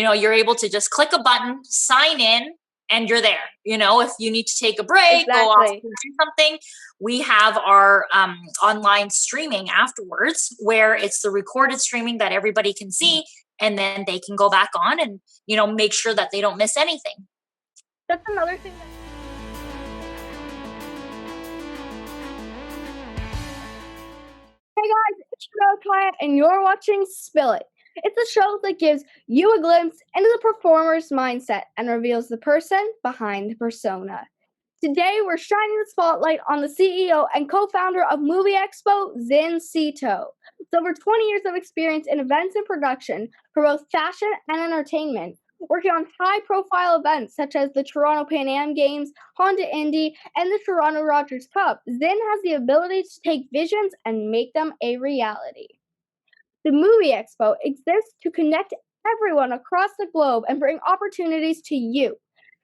you're able to just click a button, sign in, and you're there. If you need to take a break, go off Exactly. to do something, we have our online streaming afterwards, where it's the recorded streaming that everybody can see, and then they can go back on and make sure that they don't miss anything. That's another thing that Hey guys, it's Eccaia, and you're watching Spill It. It's a show that gives you a glimpse into the performer's mindset and reveals the person behind the persona. Today, we're shining the spotlight on the CEO and co-founder of Movie Expo, Zin Sze-To. With over 20 years of experience in events and production for both fashion and entertainment, working on high-profile events such as the Toronto Pan Am Games, Honda Indy, and the Toronto Rogers Cup, Zin has the ability to take visions and make them a reality. The Movie Expo exists to connect everyone across the globe and bring opportunities to you,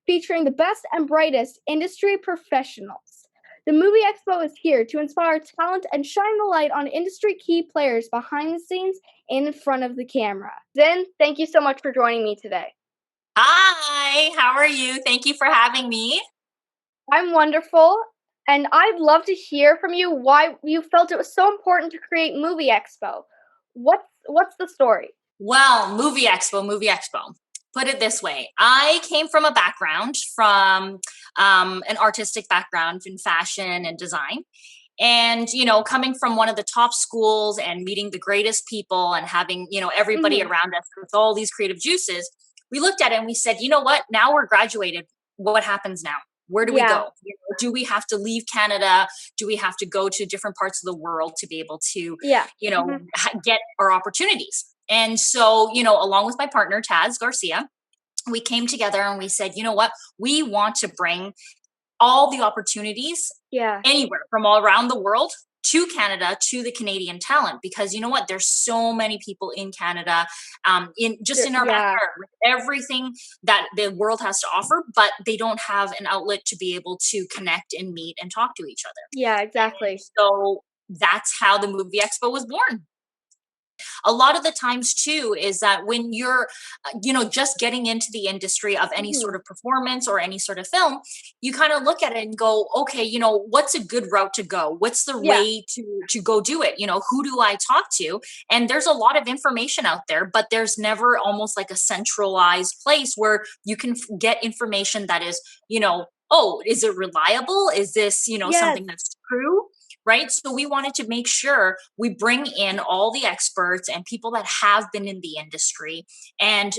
featuring the best and brightest industry professionals. The Movie Expo is here to inspire talent and shine the light on industry key players behind the scenes and in front of the camera. Zin, thank you so much for joining me today. Hi, how are you? Thank you for having me. I'm wonderful, and I'd love to hear from you why you felt it was so important to create Movie Expo. What's the story? Well, Movie Expo, Movie Expo. Put it this way. I came from a background, from an artistic background in fashion and design. And, coming from one of the top schools and meeting the greatest people and having, everybody Mhm. around us with all these creative juices, we looked at it and we said, you know what? Now we're graduated. What happens now? Where do we Yeah. go? Do we have to leave Canada? Do we have to go to different parts of the world to be able to, Yeah. Mhm. get our opportunities? And so, along with my partner, Taz Garcia, we came together and we said, you know what? We want to bring all the opportunities Yeah. anywhere from all around the world to Canada, to the Canadian talent, because you know what, there's so many people in Canada, in our Yeah. backyard, with everything that the world has to offer, but they don't have an outlet to be able to connect and meet and talk to each other. Yeah, And exactly. so that's how the Movie Expo was born. A lot of the times too is that when you're just getting into the industry of any sort Mhm. of performance or any sort of film, you kind of look at it and go, okay, what's a good route to go? What's the Yeah. way to go do it? Who do I talk to? And there's a lot of information out there, but there's never almost like a centralized place where you can get information that is, oh, is it reliable? Is this, Yes. something that's true? Right. So we wanted to make sure we bring in all the experts and people that have been in the industry, and,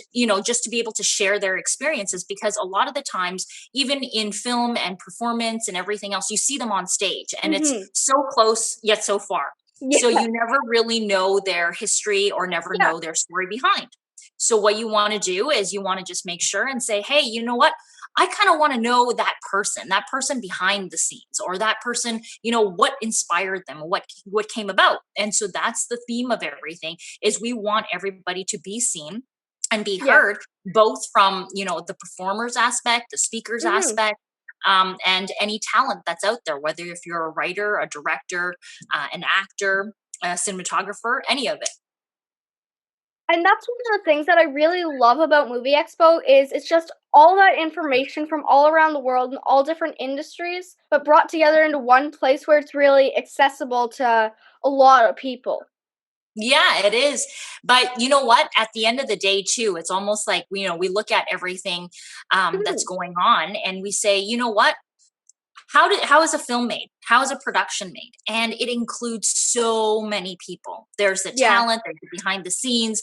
just to be able to share their experiences, because a lot of the times, even in film and performance and everything else, you see them on stage and it's Mhm. so close yet so far. So Yeah. you never really know their history or never Yeah. know their story behind. So what you want to do is you want to just make sure and say, hey, you know what? I kind of want to know that person behind the scenes, or that person, what inspired them, what came about. And so that's the theme of everything, is we want everybody to be seen and be Yeah. heard, both from, the performers aspect, the speakers Mhm. aspect, and any talent that's out there, whether if you're a writer, a director, an actor, a cinematographer, any of it. And that's one of the things that I really love about Movie Expo is it's just all that information from all around the world and all different industries, but brought together into one place where it's really accessible to a lot of people. Yeah, it is. But you know what? At the end of the day, too, it's almost like, we look at everything that's Mhm. going on and we say, you know what? How is a film made? How is a production made? And it includes so many people. There's the Yeah. talent, there's the behind the scenes,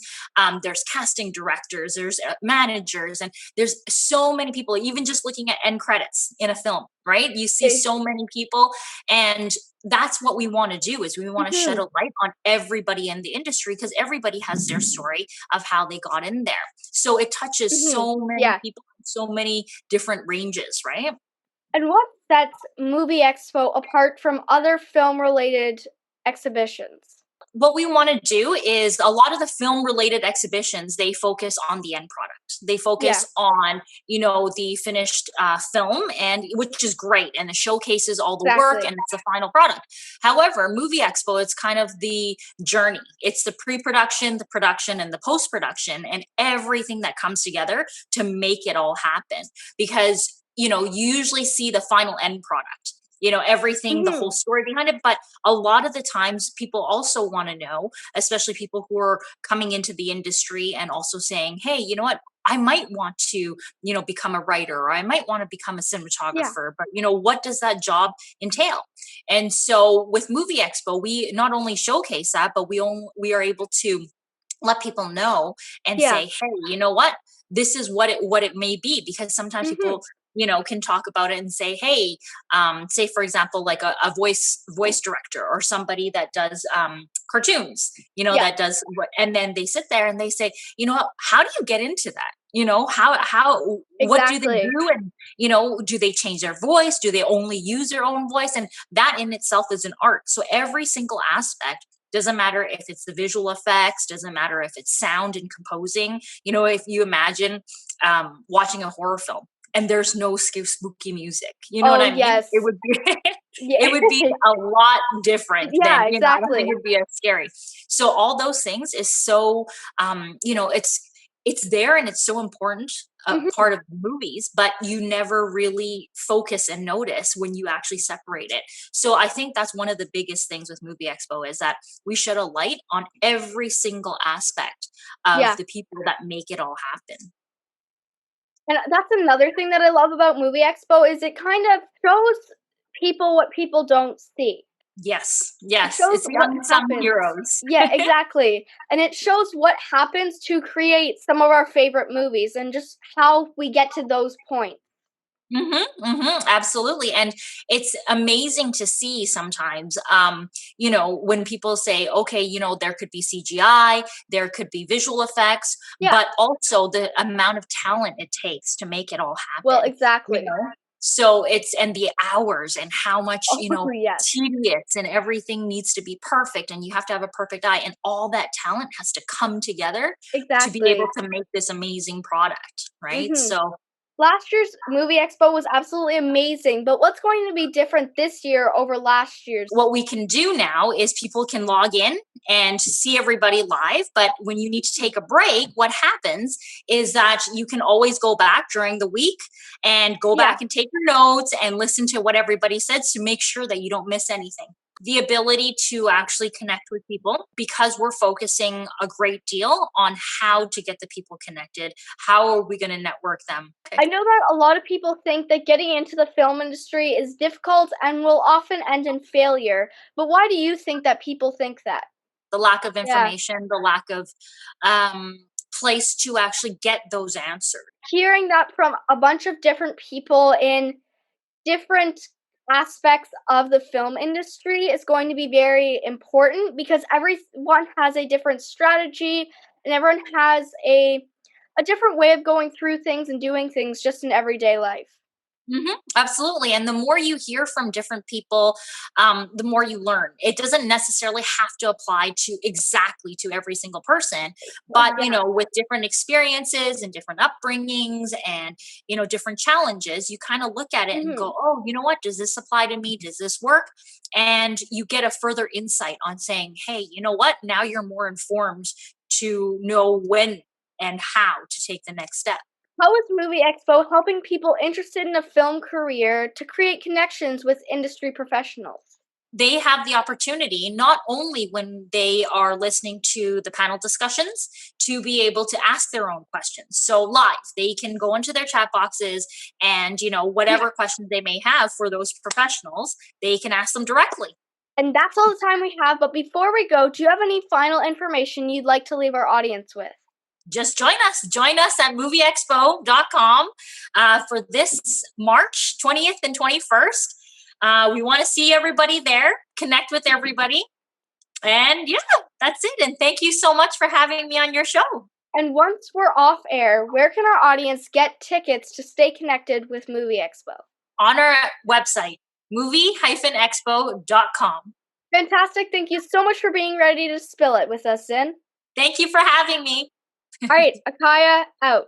there's casting directors, there's managers, and there's so many people. Even just looking at end credits in a film, right? You see Eh, so many people, and that's what we want to do, is we want to shed mhm. a light on everybody in the industry, because everybody has their story of how they got in there. So it touches Mhm. so many Yeah. people, so many different ranges, right? And what sets Movie Expo apart from other film related exhibitions? what we want to do is a lot of the film related exhibitions, they focus on the end product. They Yeah, focus on, the finished film, and which is great. And it showcases all the work exactly. and it's the final product. However, Movie Expo, it's kind of the journey. It's the pre-production, the production, and the post-production, and everything that comes together to make it all happen. Because, you usually see the final end product, everything, the whole Mhm. story behind it. But a lot of the times people also want to know, especially people who are coming into the industry and also saying, hey, you know what, I might want to, become a writer, or I might want to become a Yeah. cinematographer, but what does that job entail? And so with Movie Expo, we not only showcase that, but we are able to let people know and Yeah. say, hey, you know what, this is what it may be. Because sometimes Mhm. people, can talk about it and say, hey, say for example, like a voice director, or somebody that does cartoons, Yeah, that does what, and then they sit there and they say, what, how do you get into that? How what do they exactly. do? And do they change their voice? Do they only use their own voice? And that in itself is an art. So every single aspect, doesn't matter if it's the visual effects, doesn't matter if it's sound and composing. If you imagine watching a horror film and there's no spooky music, you know what Oh, I mean? It yes. would be Yeah. it would be a lot different Yeah, than, I don't think exactly. it'd be as scary. So all those things is so, it's there, and it's so important, Mhm. part of movies, but you never really focus and notice when you actually separate it. So I think that's one of the biggest things with Movie Expo, is that we shed a light on every single aspect of Yeah. the people that make it all happen. And that's another thing that I love about Movie Expo is it kind of shows people what people don't see. Yes, It yes, shows it's the what unsung happens. heroes. Yeah, exactly. And it shows what happens to create some of our favorite movies and just how we get to those points. Absolutely. And it's amazing to see sometimes, when people say, okay, there could be CGI, there could be visual effects, Yeah. but also the amount of talent it takes to make it all Well, happen, you exactly. know? So and the hours and how much, Oh, yes. tedious, and everything needs to be perfect, and you have to have a perfect eye, and all that talent has to come together to be able Exactly. to make this amazing product, right? Mhm. So Last year's Movie Expo was absolutely amazing, but what's going to be different this year over last year's? what we can do now is people can log in and see everybody live. But when you need to take a break, what happens is that you can always go back during the week and go Yeah. back and take your notes and listen to what everybody says to make sure that you don't miss anything. The ability to actually connect with people, because we're focusing a great deal on how to get the people connected. How are we going to network them? Okay. I know that a lot of people think that getting into the film industry is difficult and will often end in failure. But why do you think that people think that? The lack of Yeah. information, the lack of place to actually get those answers. Hearing that from a bunch of different people in different aspects of the film industry is going to be very important because everyone has a different strategy and everyone has a different way of going through things and doing things just in everyday life. Absolutely. And the more you hear from different people, the more you learn. It doesn't necessarily have to apply to exactly to every single person, but Yeah. with different experiences and different upbringings and different challenges, you kind of look at it and Mhm. go, oh, you know what? Does this apply to me? Does this work? And you get a further insight on saying, hey, you know what? Now you're more informed to know when and how to take the next step. How is Movie Expo helping people interested in a film career to create connections with industry professionals? They have the opportunity, not only when they are listening to the panel discussions, to be able to ask their own questions. So live, they can go into their chat boxes, and Yeah. whatever questions they may have for those professionals, they can ask them directly. And that's all the time we have. But before we go, do you have any final information you'd like to leave our audience with? Just join us at movieexpo.com for this March 20th and 21st. We want to see everybody there, connect with everybody. And yeah, that's it. And thank you so much for having me on your show. And once we're off air, where can our audience get tickets to stay connected with Movie Expo? On our website, movie-expo.com. Fantastic. Thank you so much for being ready to spill it with us, Zin. Thank you for having me. All right, Eccaia out.